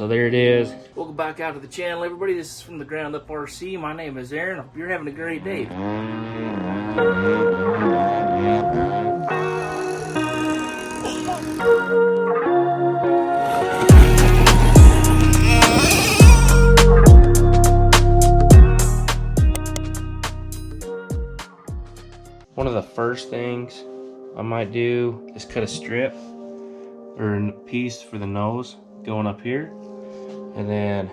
So there it is. Welcome back out to the channel, everybody. This is from the Ground Up RC. My name is Aaron. Hope you're having a great day. One of the first things I might do is cut a strip or a piece for the nose going up here, and then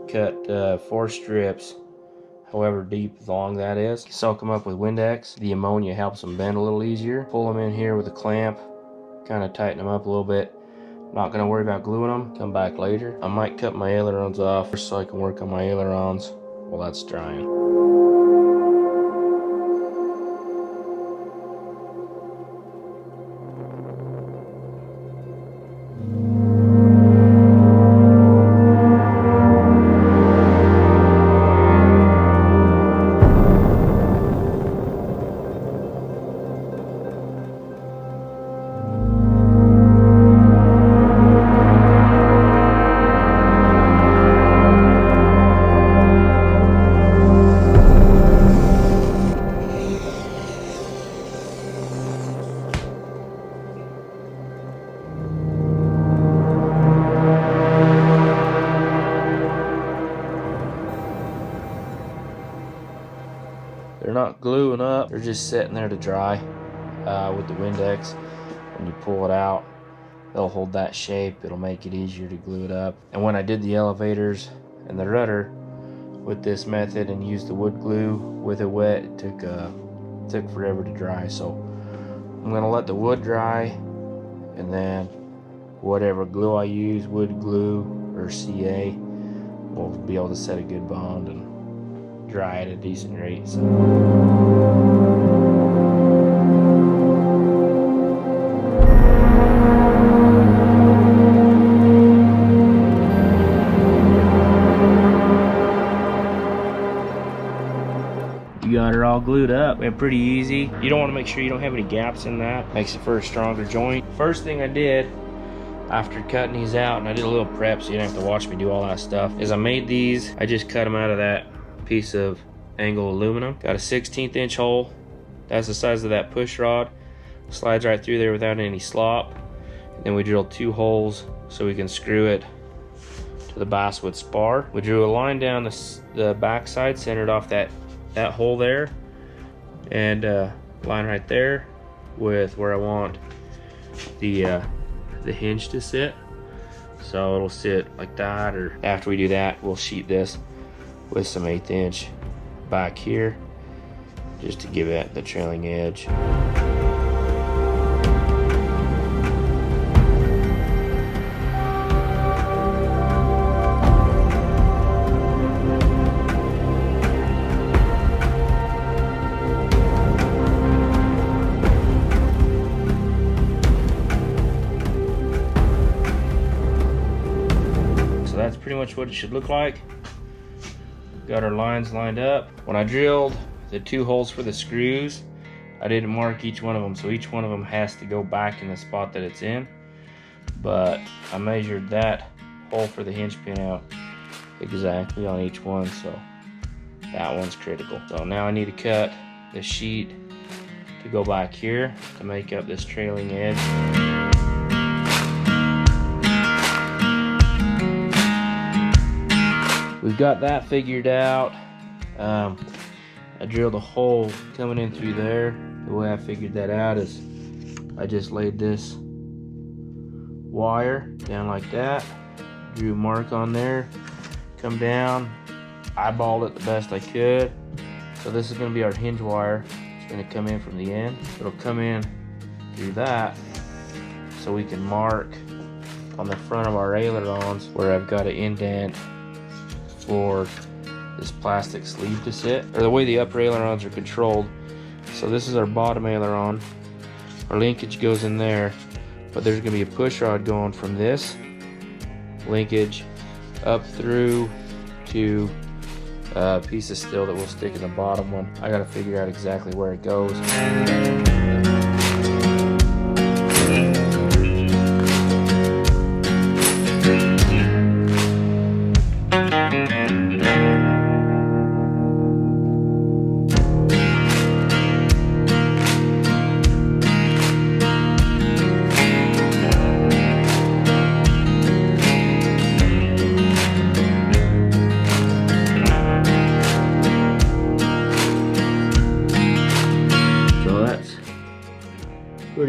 cut 4 strips, however deep long that is. Soak them up with Windex. The ammonia helps them bend a little easier. Pull them in here with a clamp, kind of tighten them up a little bit. Not gonna worry about gluing them, come back later. I might cut my ailerons off just so I can work on my ailerons while that's drying. They're not gluing up, they're just sitting there to dry with the Windex. When you pull it out, they'll hold that shape. It'll make it easier to glue it up. And when I did the elevators and the rudder with this method and used the wood glue with it wet, it took forever to dry. So I'm gonna let the wood dry, and then whatever glue I use, wood glue or CA, will be able to set a good bond and dry at a decent rate. So. You got her all glued up and pretty easy. You don't want to make sure you don't have any gaps in that. Makes it for a stronger joint. First thing I did after cutting these out, and I did a little prep so you don't have to watch me do all that stuff, is I made these. I just cut them out of that piece of angle aluminum. Got a 1/16 inch hole. That's the size of that push rod. Slides right through there without any slop. And then we drilled 2 holes so we can screw it to the basswood spar. We drew a line down the back side, centered off that hole there, and line right there with where I want the hinge to sit. So it'll sit like that, or after we do that, we'll sheet this with some 1/8 inch back here just to give it the trailing edge. So that's pretty much what it should look like. Got our lines lined up. When I drilled the 2 holes for the screws, I didn't mark each one of them, so each one of them has to go back in the spot that it's in. But I measured that hole for the hinge pin out exactly on each one, so that one's critical. So now I need to cut the sheet to go back here to make up this trailing edge. We've got that figured out. I drilled a hole coming in through there. The way I figured that out is I just laid this wire down like that, drew a mark on there, come down, eyeballed it the best I could. So this is going to be our hinge wire. It's going to come in from the end. It'll come in through that so we can mark on the front of our ailerons where I've got an indent for this plastic sleeve to sit, or the way the upper ailerons are controlled. So this is our bottom aileron. Our linkage goes in there, but there's going to be a push rod going from this linkage up through to a piece of steel that will stick in the bottom one. I got to figure out exactly where it goes.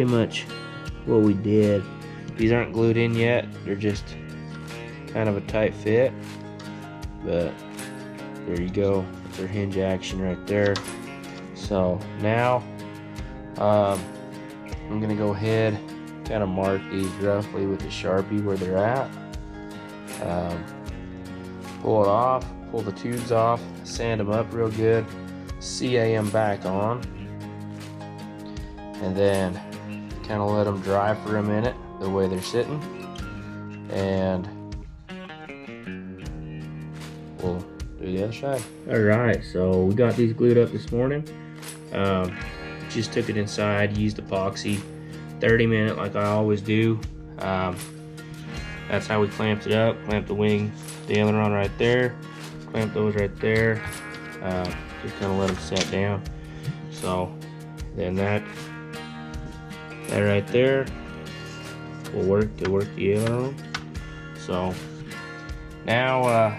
pretty much what we did. These aren't glued in yet. They're just kind of a tight fit. But there you go. That's our hinge action right there. So now I'm gonna go ahead, kind of mark these roughly with the Sharpie where they're at. Pull it off, pull the tubes off, sand them up real good, CA them back on, and then kind of let them dry for a minute the way they're sitting, and we'll do the other side. All right, so we got these glued up this morning. Just took it inside, used epoxy, 30-minute like I always do. That's how we clamped it up. Clamped the wing, the aileron right there, clamped those right there. Just kind of let them set down. So then that right there will work to work the aileron. So now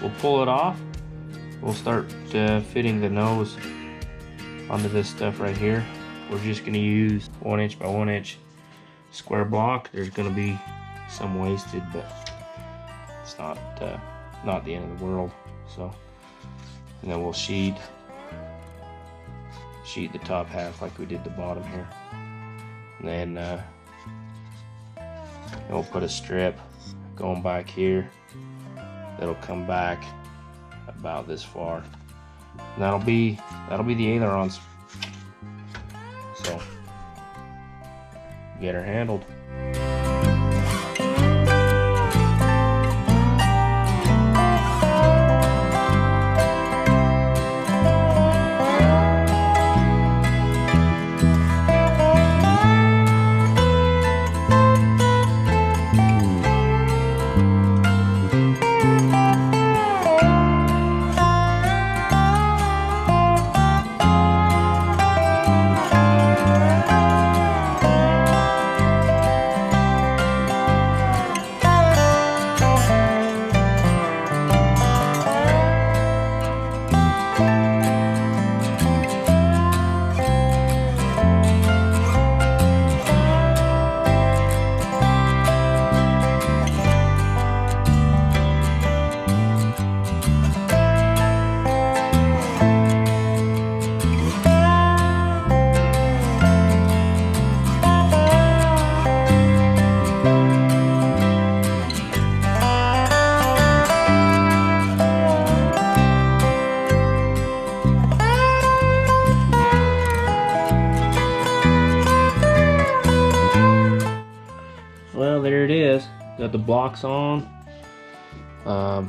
we'll pull it off. We'll start fitting the nose onto this stuff right here. We're just going to use 1 inch by 1 inch square block. There's going to be some wasted, but it's not the end of the world. So, and then we'll sheet the top half like we did the bottom here, and then we'll put a strip going back here that'll come back about this far, and that'll be the ailerons. So get her handled. Well, there it is. Got the blocks on. Now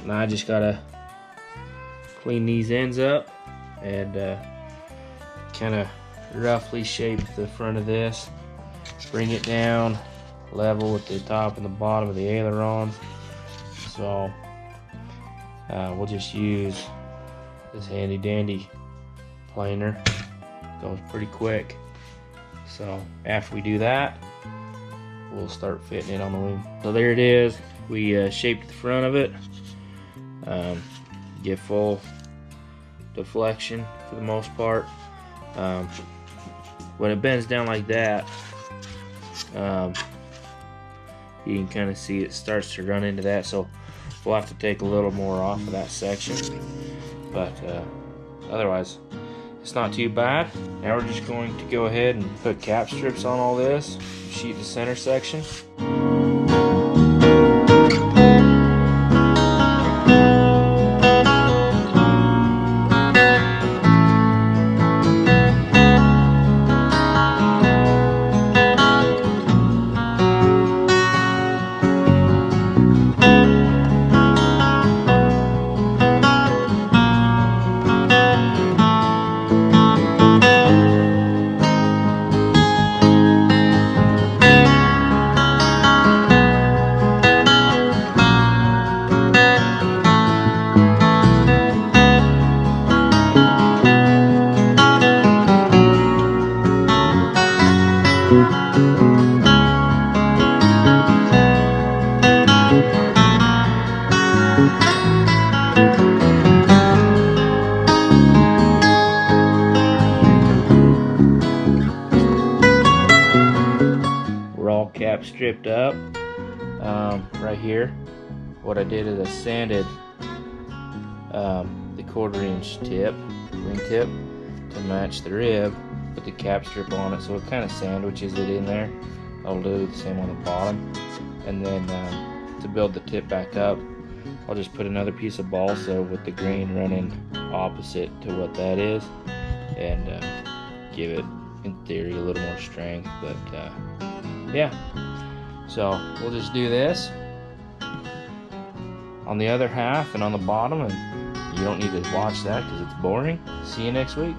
I just gotta clean these ends up and kind of roughly shape the front of this. Bring it down level with the top and the bottom of the ailerons. So we'll just use this handy dandy planer. Goes pretty quick. So after we do that, we'll start fitting it on the wing. So there it is. We shaped the front of it. Get full deflection for the most part. When it bends down like that, you can kind of see it starts to run into that. So we'll have to take a little more off of that section. But otherwise, it's not too bad. Now we're just going to go ahead and put cap strips on all this, sheet the center section. cap stripped up right here. What I did is I sanded the 1/4 inch tip, wingtip, to match the rib. Put the cap strip on it so it kind of sandwiches it in there. I'll do the same on the bottom. And then to build the tip back up, I'll just put another piece of balsa with the grain running opposite to what that is, and give it, in theory, a little more strength. But yeah, so we'll just do this on the other half and on the bottom, and you don't need to watch that because it's boring. See you next week.